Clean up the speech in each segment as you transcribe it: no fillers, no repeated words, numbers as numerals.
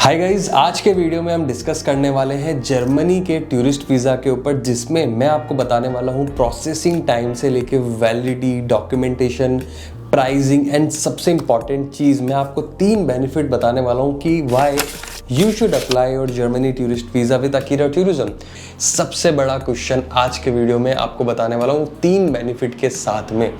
Hi guys, आज के video में हम डिस्कस करने वाले हैं जर्मनी के टूरिस्ट वीज़ा के ऊपर, जिसमें मैं आपको बताने वाला हूं प्रोसेसिंग टाइम से लेके वैलिडिटी, डॉक्यूमेंटेशन, प्राइसिंग एंड सबसे इंपॉर्टेंट चीज़ मैं आपको 3 बेनिफिट बताने वाला हूं कि why you should apply your Germany tourist visa with Akira tourism. सबसे बड़ा क्वेश्चन आज के वीडियो में आपको बताने वाला हूँ 3 बेनिफिट के साथ में।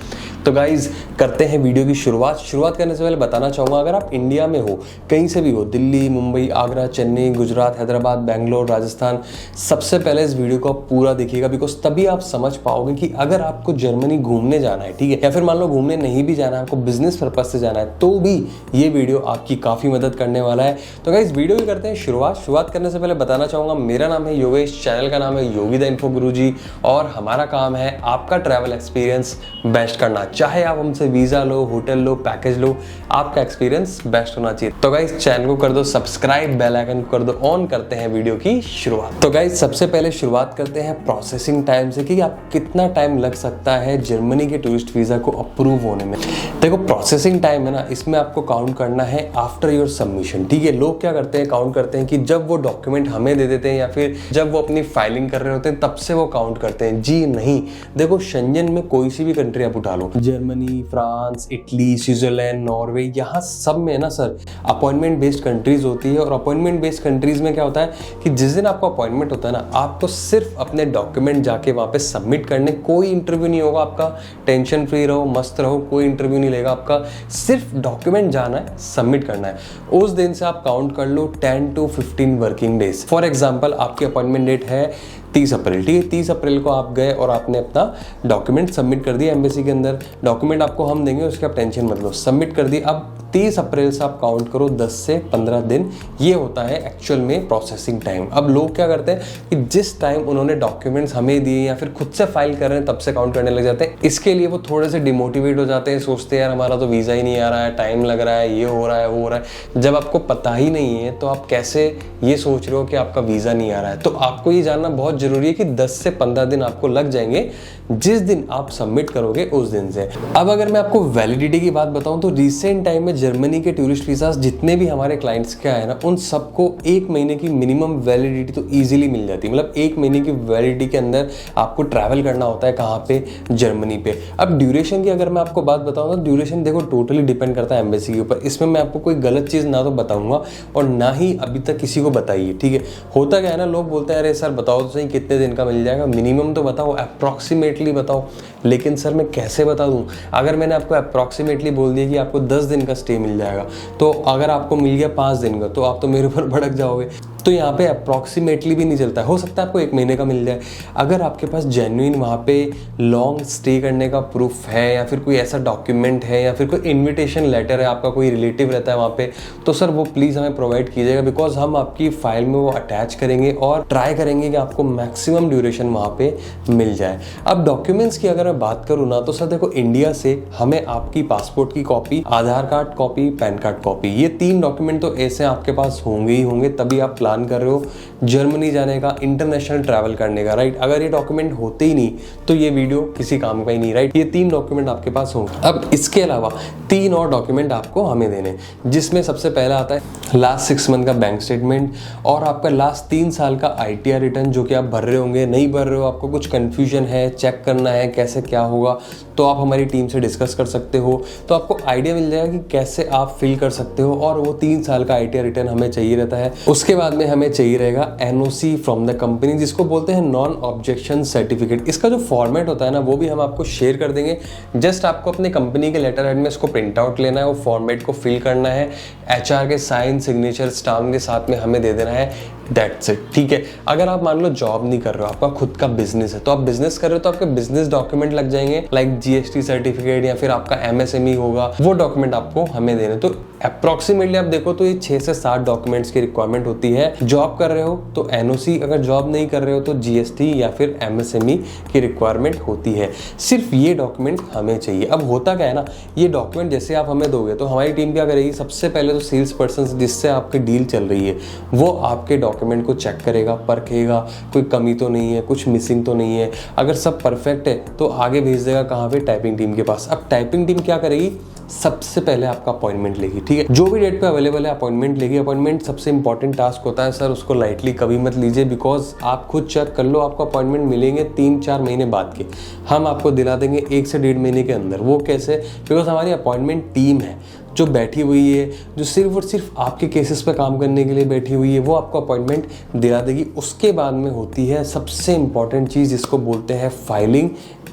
तो गाइज करते हैं वीडियो की शुरुआत करने से पहले बताना चाहूँगा, अगर आप इंडिया में हो, कहीं से भी हो, दिल्ली, मुंबई, आगरा, चेन्नई, गुजरात, हैदराबाद, बेंगलोर, राजस्थान, सबसे पहले इस वीडियो को आप पूरा देखिएगा, बिकॉज तभी आप समझ पाओगे कि अगर आपको जर्मनी घूमने जाना है, ठीक है, या फिर मान लो घूमने नहीं भी जाना है, आपको बिजनेस पर्पज से जाना है, तो भी ये वीडियो आपकी काफ़ी मदद करने वाला है। तो गाइज वीडियो की करते हैं शुरुआत करने से पहले बताना चाहूँगा, मेरा नाम है योगेश, चैनल का नाम है योगी द इन्फो गुरुजी, और हमारा काम है आपका ट्रैवल एक्सपीरियंस बेस्ट करना। चाहे आप हमसे वीजा लो, होटल लो, पैकेज लो, आपका एक्सपीरियंस बेस्ट होना चाहिए। तो गाइस चैनल को कर दो सब्सक्राइब, बेल आइकन को कर दो ऑन। करते हैं वीडियो की शुरुआत। तो गाइस सबसे पहले शुरुआत करते हैं प्रोसेसिंग टाइम से कि आप कितना टाइम लग सकता है जर्मनी के टूरिस्ट वीजा को अप्रूव होने में। देखो प्रोसेसिंग टाइम है ना, इसमें आपको काउंट करना है आफ्टर योर सबमिशन, ठीक है। लोग क्या करते हैं, काउंट करते हैं कि जब वो डॉक्यूमेंट हमें दे देते हैं या फिर जब वो अपनी फाइलिंग कर रहे होते हैं तब से वो काउंट करते हैं। जी नहीं, देखो शेंजन में कोई सी भी कंट्री आप उठा लो, Germany, France, Italy, Switzerland, Norway, यहाँ सब में ना सर अपॉइंटमेंट बेस्ड कंट्रीज होती है। और अपॉइंटमेंट बेस्ड कंट्रीज में क्या होता है कि जिस दिन आपका अपॉइंटमेंट होता है ना, आपको सिर्फ अपने डॉक्यूमेंट जाके वहाँ पे सबमिट करने, कोई इंटरव्यू नहीं होगा आपका। टेंशन फ्री रहो, मस्त रहो, कोई इंटरव्यू नहीं लेगा आपका, सिर्फ डॉक्यूमेंट जाना है, सबमिट करना है। उस दिन से आप काउंट कर लो 10 to 15 working days. For example आपकी अपॉइंटमेंट डेट है 30 अप्रैल, ठीक है। 30 अप्रैल को आप गए और आपने अपना डॉक्यूमेंट सबमिट कर दिया एम्बेसी के अंदर। डॉक्यूमेंट आपको हम देंगे, उसकी आप टेंशन मत लो, सबमिट कर दी। अब 30 अप्रैल से आप काउंट करो 10 से 15 दिन, ये होता है एक्चुअल में प्रोसेसिंग टाइम। अब लोग क्या करते हैं कि जिस टाइम उन्होंने डॉक्यूमेंट्स हमें दिए या फिर खुद से फाइल कर रहे हैं तब से काउंट करने लग जाते हैं। इसके लिए वो थोड़े से डिमोटिवेट हो जाते हैं, सोचते हैं यार हमारा तो वीज़ा ही नहीं आ रहा है, टाइम लग रहा है, ये हो रहा है, वो हो रहा है। जब आपको पता ही नहीं है तो आप कैसे ये सोच रहे हो कि आपका वीज़ा नहीं आ रहा है। तो आपको ये जानना बहुत जरूरी है कि 10 से 15 दिन आपको लग जाएंगे जिस दिन आप सबमिट करोगे उस दिन से। अब अगर मैं आपको वैलिडिटी की बात बताऊं तो रिसेंट टाइम में जर्मनी के टूरिस्ट वीज़ास जितने भी हमारे क्लाइंट्स के आए ना, उन सबको 1 महीने की मिनिमम वैलिडिटी तो इजीली मिल जाती है। मतलब 1 महीने की वैलिडिटी के अंदर आपको ट्रैवल करना होता है कहाँ पे, जर्मनी पे। अब ड्यूरेशन की अगर मैं आपको बात बताऊँ तो ड्यूरेशन देखो टोटली डिपेंड करता है एम्बेसी के ऊपर। इसमें मैं आपको कोई गलत चीज़ ना तो बताऊँगा और ना ही अभी तक किसी को बताई है, ठीक है। होता क्या है ना, लोग बोलते हैं अरे सर बताओ तो सही कितने दिन का मिल जाएगा, मिनिमम तो बताओ, अप्रॉक्सीमेटली बताओ। लेकिन सर मैं कैसे बता दूं, अगर मैंने आपको अप्रॉक्सीमेटली बोल दिया कि आपको 10 दिन का स्टे मिल जाएगा, तो अगर आपको मिल गया 5 दिन का तो आप तो मेरे ऊपर भड़क जाओगे। तो यहाँ पे अप्रॉक्सीमेटली भी नहीं चलता है, हो सकता है आपको 1 महीने का मिल जाए। अगर आपके पास जेन्युइन वहाँ पे लॉन्ग स्टे करने का प्रूफ है या फिर कोई ऐसा डॉक्यूमेंट है या फिर कोई इन्विटेशन लेटर है, आपका कोई रिलेटिव रहता है वहाँ पे, तो सर वो प्लीज़ हमें प्रोवाइड कीजिएगा, बिकॉज हम आपकी फाइल में वो अटैच करेंगे और ट्राई करेंगे कि आपको मैक्सिमम ड्यूरेशन वहाँ पे मिल जाए। अब डॉक्यूमेंट्स की अगर मैं बात करूँ ना, तो सर देखो इंडिया से हमें आपकी पासपोर्ट की copy, Aadhaar card copy, PAN card copy, ये 3 डॉक्यूमेंट तो ऐसे आपके पास होंगे ही होंगे, तभी आप प्लान कर रहे हो जर्मनी जाने का, इंटरनेशनल ट्रैवल करने का, राइट। अगर ये डॉक्यूमेंट होते ही नहीं तो ये वीडियो किसी काम का ही नहीं, राइट। ये 3 डॉक्यूमेंट आपके पास होंगे। अब इसके अलावा 3 और डॉक्यूमेंट आपको हमें देने, जिसमें सबसे पहला आता है लास्ट 6 मंथ का बैंक स्टेटमेंट और आपका लास्ट 3 साल का ITR रिटर्न, जो कि आप भर रहे होंगे, नहीं भर रहे हो, आपको कुछ कंफ्यूजन है, चेक करना है कैसे क्या होगा, तो आप हमारी टीम से डिस्कस कर सकते हो। तो आपको आइडिया मिल जाएगा कि कैसे आप फिल कर सकते हो। और वो 3 साल का ITR रिटर्न हमें चाहिए रहता है। उसके बाद में हमें चाहिए रहेगा NOC फ्रॉम द कंपनी, जिसको बोलते हैं नॉन ऑब्जेक्शन सर्टिफिकेट। इसका जो फॉर्मेट होता है ना, वो भी हम आपको शेयर कर देंगे। जस्ट आपको अपने कंपनी के लेटर हेड में इसको प्रिंट आउट लेना है, वो फॉर्मेट को फिल करना है, HR के साइन, सिग्नेचर, स्टाम्प के साथ में हमें दे देना है, दैट्स इट, ठीक है। अगर आप मान लो जॉब नहीं कर रहे हो, आपका खुद का बिजनेस है, तो आप बिजनेस कर रहे हो तो आपके बिजनेस डॉक्यूमेंट लग जाएंगे, लाइक GST सर्टिफिकेट या फिर आपका MSME होगा, वो डॉक्यूमेंट आपको हमें देने। तो अप्रॉक्सीमेटली आप देखो तो ये 6 से 7 डॉक्यूमेंट्स की रिक्वायरमेंट होती है। जॉब कर रहे हो तो NOC, अगर जॉब नहीं कर रहे हो तो GST या फिर MSME की रिक्वायरमेंट होती है। सिर्फ ये डॉक्यूमेंट हमें चाहिए। अब होता क्या है ना, ये डॉक्यूमेंट जैसे आप हमें दोगे तो हमारी टीम क्या करेगी, सबसे पहले तो सेल्स पर्सन जिससे आपकी डील चल रही है वो आपके डॉक्यूमेंट को चेक करेगा, परखेगा, कोई कमी तो नहीं है, कुछ मिसिंग तो नहीं है। अगर सब परफेक्ट है तो आगे भेज देगा कहाँ पे, टाइपिंग टीम के पास। अब टाइपिंग टीम क्या करेगी, सबसे पहले आपका अपॉइंटमेंट लेगी, ठीक है। जो भी डेट पे अवेलेबल है अपॉइंटमेंट लेगी। अपॉइंटमेंट सबसे इंपॉर्टेंट टास्क होता है सर, उसको लाइटली कभी मत लीजिए, बिकॉज आप खुद चेक कर लो, आपको अपॉइंटमेंट मिलेंगे 3-4 महीने बाद के, हम आपको दिला देंगे 1 से 1.5 महीने के अंदर। वो कैसे? बिकॉज हमारी अपॉइंटमेंट टीम है जो बैठी हुई है, जो सिर्फ और सिर्फ आपके केसेस पे काम करने के लिए बैठी हुई है, वो आपको अपॉइंटमेंट दिला देगी। उसके बाद में होती है सबसे इंपॉर्टेंट चीज़, जिसको बोलते हैं फाइलिंग,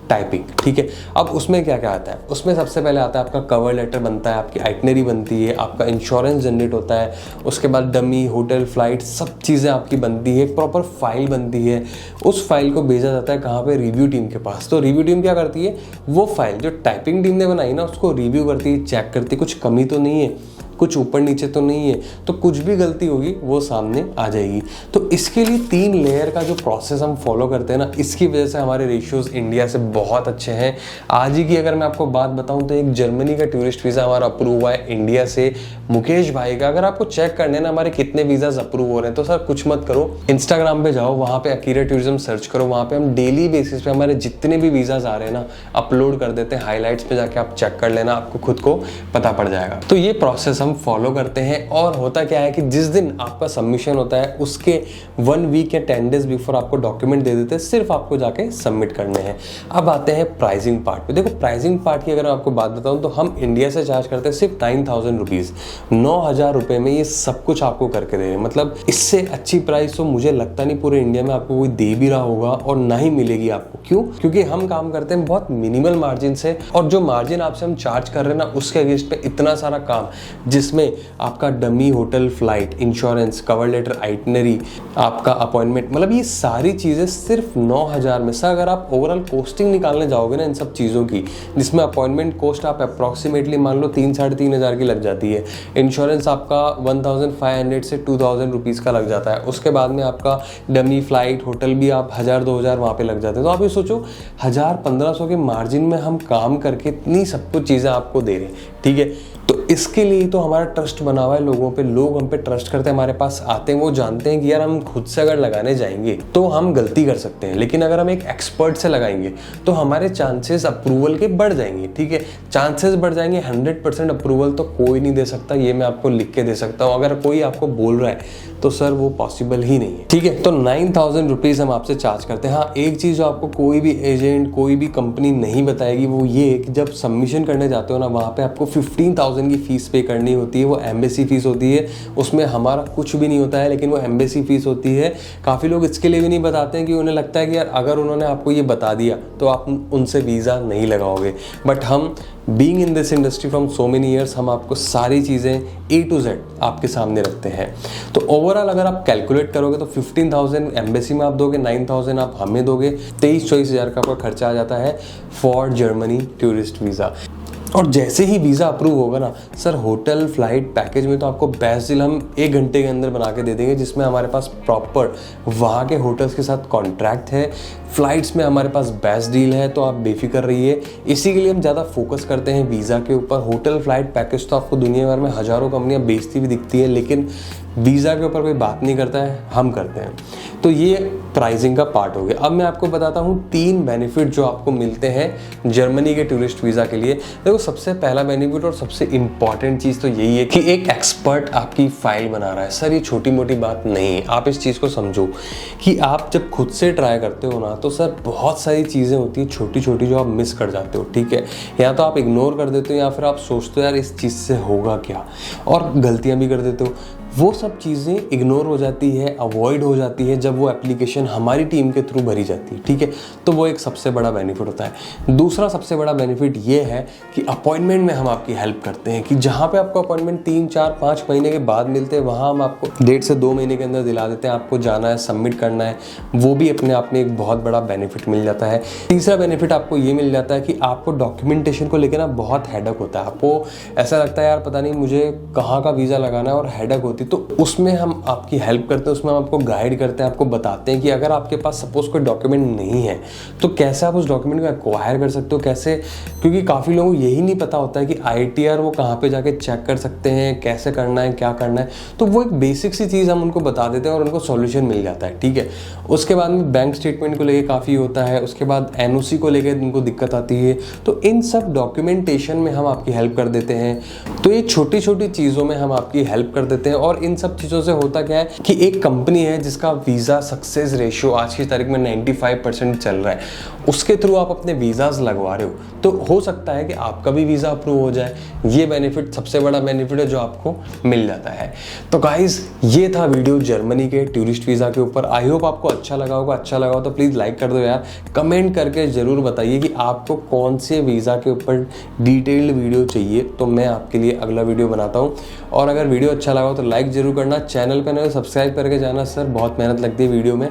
टाइपिंग, ठीक है। अब उसमें क्या क्या आता है? उसमें सबसे पहले आता है आपका कवर लेटर बनता है, आपकी आइटनरी बनती है, आपका इंश्योरेंस जनरेट होता है, उसके बाद डमी, होटल, फ्लाइट, सब चीज़ें आपकी बनती है, प्रॉपर फाइल बनती है। उस फाइल को भेजा जाता है कहाँ पे? रिव्यू टीम के पास। तो रिव्यू टीम क्या करती है? वो फाइल जो टाइपिंग टीम ने बनाई ना, उसको रिव्यू करती है, चेक करती है, कुछ कमी तो नहीं है, कुछ ऊपर नीचे तो नहीं है, तो कुछ भी गलती होगी वो सामने आ जाएगी। तो इसके लिए 3 लेयर का जो प्रोसेस हम फॉलो करते हैं ना, इसकी वजह से हमारे रेशियोज इंडिया से बहुत अच्छे हैं। आज ही की अगर मैं आपको बात बताऊं तो एक जर्मनी का टूरिस्ट वीज़ा हमारा अप्रूव हुआ है इंडिया से, मुकेश भाई का। अगर आपको चेक करने ना हमारे कितने वीज़ाज अप्रूव हो रहे हैं, तो सर कुछ मत करो, इंस्टाग्राम पे जाओ, वहाँ पे अकीरा टूरिज्म सर्च करो, वहाँ पे हम डेली बेसिस पे हमारे जितने भी वीज़ाज आ रहे हैं ना अपलोड कर देते हैं। हाईलाइट्स पे जाके आप चेक कर लेना, आपको खुद को पता पड़ जाएगा। तो ये प्रोसेस हम फॉलो करते हैं। और होता क्या है कि जिस दिन आपका सबमिशन होता है उसके 1 वीक या 10 डेज बिफोर आपको डॉक्यूमेंट दे देते हैं, सिर्फ आपको जाके सबमिट करने हैं। अब आते हैं प्राइसिंग पार्ट पे। देखो प्राइसिंग पार्ट की अगर मैं आपको बात बताऊं तो हम इंडिया से चार्ज करते हैं सिर्फ 9,000 रुपीज़, 9,000 रुपये में ये सब कुछ आपको करके दे रहे हैं। मतलब इससे अच्छी प्राइस तो मुझे लगता नहीं पूरे इंडिया में आपको कोई दे भी रहा होगा, और ना ही मिलेगी आपको। क्यों? क्योंकि हम काम करते हैं बहुत मिनिमल मार्जिन से, और जो मार्जिन आपसे हम चार्ज कर रहे हैं ना, उसके अगेंस्ट पे इतना सारा काम, जिसमें आपका dummy, hotel, flight, insurance, cover letter, itinerary, आपका अपॉइंटमेंट, मतलब ये सारी चीज़ें सिर्फ 9,000 में। सर अगर आप ओवरऑल कॉस्टिंग निकालने जाओगे ना इन सब चीज़ों की, जिसमें अपॉइंटमेंट कॉस्ट आप अप्रॉक्सीमेटली मान लो 3-3,500 की लग जाती है, इंश्योरेंस आपका 1,500 से 2,000 रुपीज़ का लग जाता है, उसके बाद में आपका डमी, फ्लाइट, होटल भी आप 1,000-2,000 वहाँ पे लग जाते हैं। तो आप ये सोचो 1,000-1,500 के मार्जिन में हम काम करके इतनी सब कुछ चीज़ें आपको दे रहे हैं, ठीक है। तो इसके लिए तो हमारा ट्रस्ट बना हुआ है लोगों पे, लोग हम पे ट्रस्ट करते हैं, हमारे पास आते हैं, वो जानते हैं कि यार हम खुद से अगर लगाने जाएंगे तो हम गलती कर सकते हैं, लेकिन अगर हम एक एक्सपर्ट से लगाएंगे तो हमारे चांसेस अप्रूवल के बढ़ जाएंगे, ठीक है। चांसेस बढ़ जाएंगे। 100% अप्रूवल तो कोई नहीं दे सकता, ये मैं आपको लिख के दे सकता हूँ। अगर कोई आपको बोल रहा है तो सर वो पॉसिबल ही नहीं है, ठीक है। तो 9,000 रुपीज़ हम आपसे चार्ज करते हैं। हाँ, एक चीज़ जो आपको कोई भी एजेंट, कोई भी कंपनी नहीं बताएगी, वो ये कि जब सबमिशन करने जाते हो ना, वहाँ पे आपको 15,000 की फीस पे करनी होती है। वो एम्बेसी फीस होती है, उसमें हमारा कुछ भी नहीं होता है, लेकिन वो एम्बेसी फीस होती है। काफ़ी लोग इसके लिए भी नहीं बताते हैं कि उन्हें लगता है कि यार अगर उन्होंने आपको ये बता दिया तो आप उनसे वीज़ा नहीं लगाओगे। बट हम being in this industry from so many years, हम आपको सारी चीज़ें A to Z आपके सामने रखते हैं। तो ओवरऑल अगर आप कैलकुलेट करोगे तो 15,000 एम्बेसी में आप दोगे, 9,000 आप हमें दोगे, 23-24 हज़ार का आपका खर्चा आ जाता है फॉर जर्मनी टूरिस्ट वीज़ा। और जैसे ही वीज़ा अप्रूव होगा ना सर, होटल, फ्लाइट, पैकेज में तो आपको बेस्ट डील हम 1 घंटे के अंदर बना के दे देंगे, जिसमें हमारे पास प्रॉपर वहाँ के होटल्स के साथ कॉन्ट्रैक्ट है। फ्लाइट्स में हमारे पास बेस्ट डील है, तो आप बेफिक्र रहिए। इसी के लिए हम ज़्यादा फोकस करते हैं वीज़ा के ऊपर। होटल, फ्लाइट, पैकेज तो आपको दुनिया भर में हज़ारों कंपनियाँ बेचती भी दिखती है, लेकिन वीज़ा के ऊपर कोई बात नहीं करता है, हम करते हैं। तो ये प्राइसिंग का पार्ट हो गया। अब मैं आपको बताता हूँ 3 बेनिफिट जो आपको मिलते हैं जर्मनी के टूरिस्ट वीज़ा के लिए। देखो सबसे पहला बेनिफिट और सबसे इम्पॉर्टेंट चीज़ तो यही है कि एक एक्सपर्ट आपकी फाइल बना रहा है। सर ये छोटी मोटी बात नहीं है, आप इस चीज़ को समझो कि आप जब खुद से ट्राई करते हो ना, तो सर बहुत सारी चीज़ें होती हैं छोटी छोटी जो आप मिस कर जाते हो, ठीक है। या तो आप इग्नोर कर देते हो, या फिर आप सोचते हो यार इस चीज़ से होगा क्या, और गलतियाँ भी कर देते हो। वो सब चीज़ें इग्नोर हो जाती है, अवॉइड हो जाती है जब वो एप्लीकेशन हमारी टीम के थ्रू भरी जाती है, ठीक है। तो वो एक सबसे बड़ा बेनिफिट होता है। दूसरा सबसे बड़ा बेनिफिट ये है कि अपॉइंटमेंट में हम आपकी हेल्प करते हैं, कि जहाँ पे आपको अपॉइंटमेंट 3, 4, 5 महीने के बाद मिलते हैं, वहाँ हम आपको 1.5 से 2 महीने के अंदर दिला देते हैं। आपको जाना है, सबमिट करना है, वो भी अपने आप में एक बहुत बड़ा बेनिफिट मिल जाता है। तीसरा बेनिफिट आपको ये मिल जाता है कि आपको डॉक्यूमेंटेशन को लेकर ना बहुत हेडक होता है। आपको ऐसा लगता है यार पता नहीं मुझे कहाँ का वीज़ा लगाना है, और हेडक होती होती है, तो उसमें हम आपकी हेल्प करते हैं, उसमें हम आपको गाइड करते हैं, आपको बताते हैं कि अगर आपके पास सपोज कोई डॉक्यूमेंट नहीं है तो कैसे आप उस डॉक्यूमेंट को एक्वायर कर सकते हो, कैसे, क्योंकि काफ़ी लोगों को यही नहीं पता होता है कि ITR वो कहाँ पे जाके चेक कर सकते हैं, कैसे करना है, क्या करना है। तो वो एक बेसिक सी चीज़ हम उनको बता देते हैं और उनको सॉल्यूशन मिल जाता है, ठीक है। उसके बाद में बैंक स्टेटमेंट को लेके काफ़ी होता है, उसके बाद NOC को लेके उनको दिक्कत आती है, तो इन सब डॉक्यूमेंटेशन में हम आपकी हेल्प कर देते हैं। तो ये छोटी छोटी चीज़ों में हम आपकी हेल्प कर देते हैं। और इन सब चीज़ों से होता क्या है कि एक कंपनी है जिसका वीज़ा सक्सेस रेशियो आज की तारीख में 95% चल रहा है, उसके थ्रू आप अपने वीज़ाज लगवा रहे हो, तो हो सकता है कि आपका भी वीज़ा अप्रूव हो जाए। ये बेनिफिट सबसे बड़ा बेनिफिट है जो आपको मिल जाता है। तो गाइज ये था वीडियो जर्मनी के टूरिस्ट वीज़ा के ऊपर। आई होप आपको अच्छा लगा होगा। अच्छा लगा हो तो प्लीज़ लाइक कर दो यार। कमेंट करके ज़रूर बताइए कि आपको कौन से वीज़ा के ऊपर डिटेल्ड वीडियो चाहिए, तो मैं आपके लिए अगला वीडियो बनाता हूँ। और अगर वीडियो अच्छा लगा हो तो लाइक ज़रूर करना, चैनल पर नए सब्सक्राइब करके जाना सर, बहुत मेहनत लगती है वीडियो में।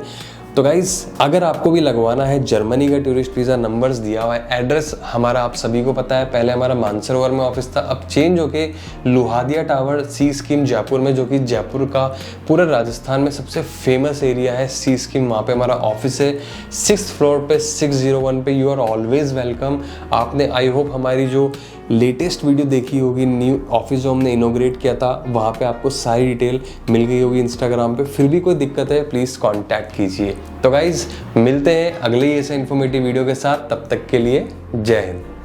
तो गाइज़ अगर आपको भी लगवाना है जर्मनी का टूरिस्ट वीज़ा, नंबर्स दिया हुआ है, एड्रेस हमारा आप सभी को पता है, पहले हमारा मानसरोवर में ऑफिस था, अब चेंज होके लोहादिया टावर सी स्कीम जयपुर में, जो कि जयपुर का पूरा राजस्थान में सबसे फेमस एरिया है सी स्कीम, वहाँ पे हमारा ऑफिस है 6th फ्लोर पे 601 पे। You are always welcome. आपने आई होप हमारी जो लेटेस्ट वीडियो देखी होगी, न्यू ऑफिस जो हमने इनोग्रेट किया था, वहाँ पे आपको सारी डिटेल मिल गई होगी इंस्टाग्राम पे। फिर भी कोई दिक्कत है प्लीज़ कांटेक्ट कीजिए। तो गाइज मिलते हैं अगले ही ऐसे इन्फॉर्मेटिव वीडियो के साथ, तब तक के लिए जय हिंद।